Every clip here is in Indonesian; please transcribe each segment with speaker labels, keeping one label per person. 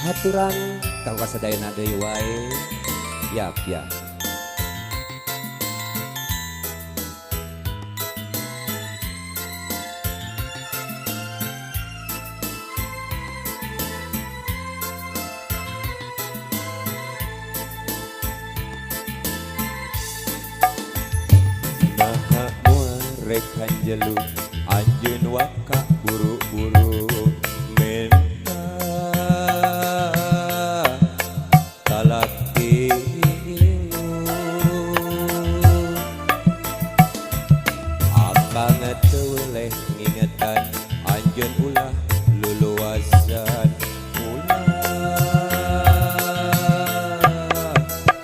Speaker 1: Haturan kang kasadayana deui wae. Ya.
Speaker 2: Naha moal rek hanjelu anjeun waka buru-buru menta talaki akang teu ngingetan anjeun ulah luluasan ulah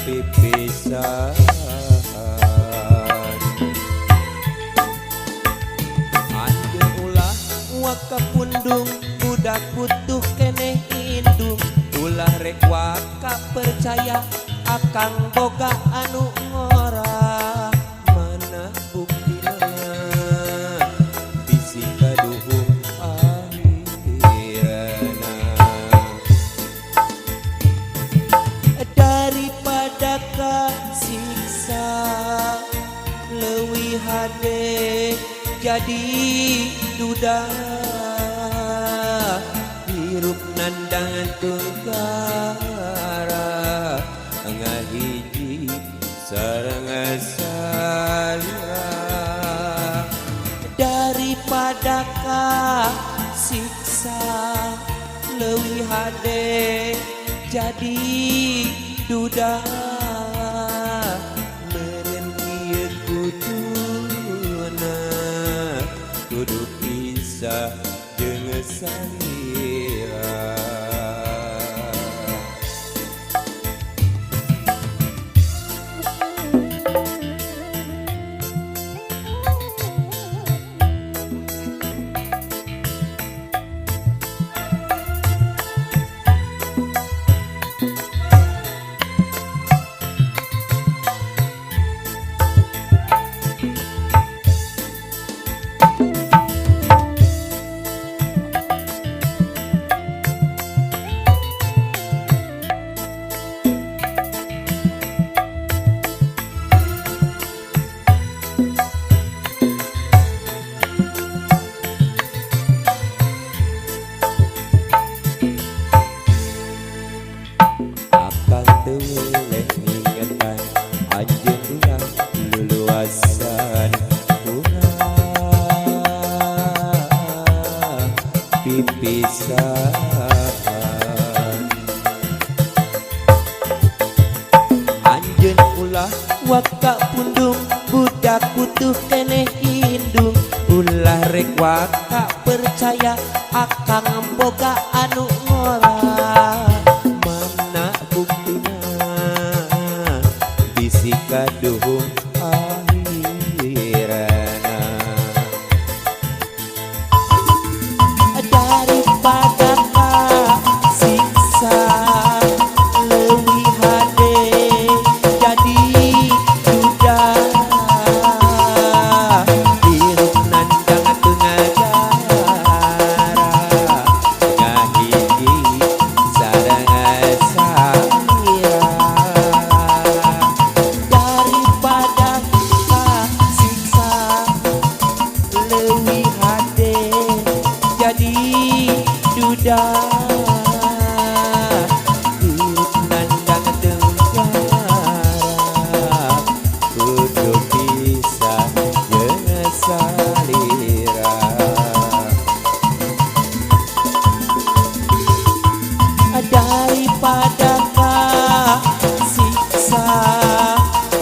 Speaker 2: pipisan
Speaker 3: kapundung budak butuh keneh indung ulah rek waka percaya akang boga anu ngora mana buktina bisi kaduhung akhirana daripada kasiksa leuwih hade jadi duda hirup nandang tunggara ngahiji sareng salira daripada kasiksa leuwih hade jadi duda meureun kieu kuduna kudu pisah jeung salira. Anjeun ulah waka pundung budak butuh keneh indung ulah rek waka percaya akang boga anu ngora mana buktina bisi kaduhung akhirana daripada kasiksa leuwih hade jadi duda hirup nandang tengagara ngahiji sareng salira daripada kasiksa leuwih hade jadi duda hirup nandang tenggara kudu pisah jeung salira daripada kasiksa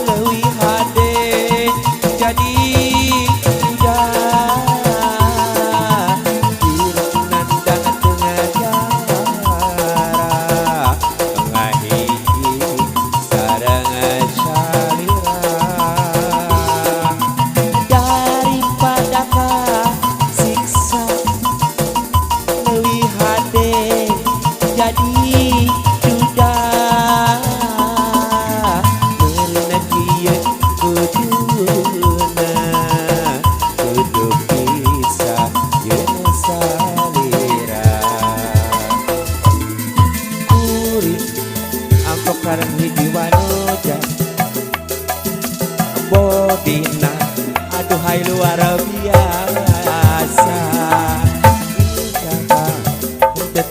Speaker 3: leuwih hade jadi duda hirup nandang tengagara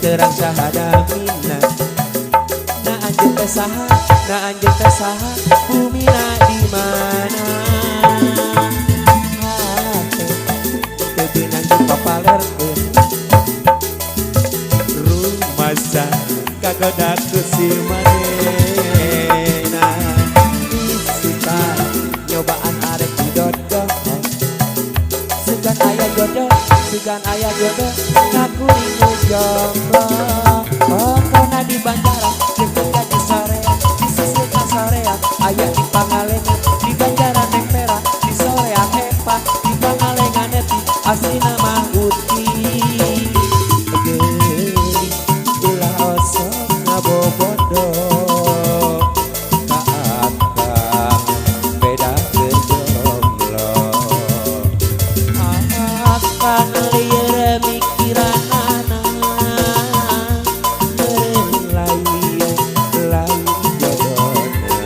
Speaker 3: terang sahadamina. Na anjeun teh saha, na anjeun teh saha, bumina di mana? Hate teu beunang dipapalerkeun. Rumasa kagoda ku si manehna. Suka nyobaan arek didodoh. Sugan aya jodoh, sugan aya jodoh, ngaku rindu jomblo. Pokona di Banjaran, dekat di sorean, di sisi sorean, aya di Pangalengan, di Banjaran Neng Perak, di sorean Epa, di Pangalengan Neti, asli nama Uti. Geuning ulah osok ngabobodo, ka akang beda jomblo. Akang lieur mikiranana, lain jodohna.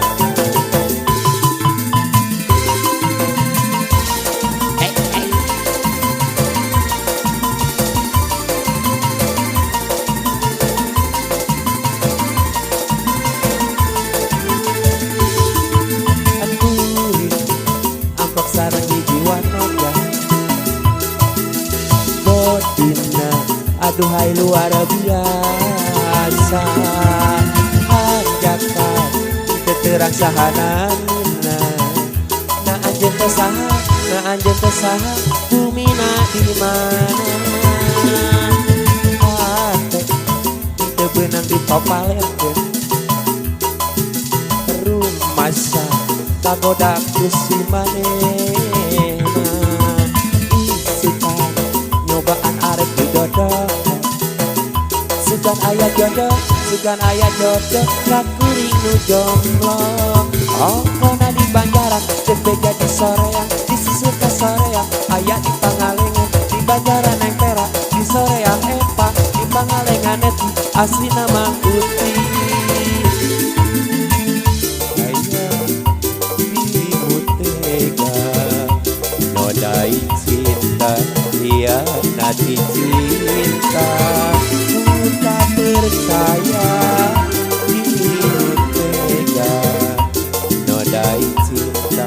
Speaker 3: Angkurin angkok sareng hiji wanoga, bodina aduhai luar biasa. Ajakan teu terang sahanamina. Na anjeun teh saha, na anjeun teh saha, bumina di mana? Hate teu beunang dipapalerkeun. Rumasa kagoda ku si manehna. Suka nyobaan arek didodoh. Sugan aya jodoh, sugan aya jodoh, ngaku rindu jomblo. Pokona di Banjaran, geus beja di soreang, di sisir ka soreang, aya di Pangalengan, di Banjaran Neng Perak, di soreang Epa, di Pangalengan Neti, asli nama Uti. Aya dirimu tega, nodai cinta, hianati cinta. Ku tak percaya dirimu tega, nodai cinta,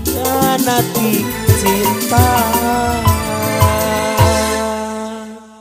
Speaker 3: hianati cinta.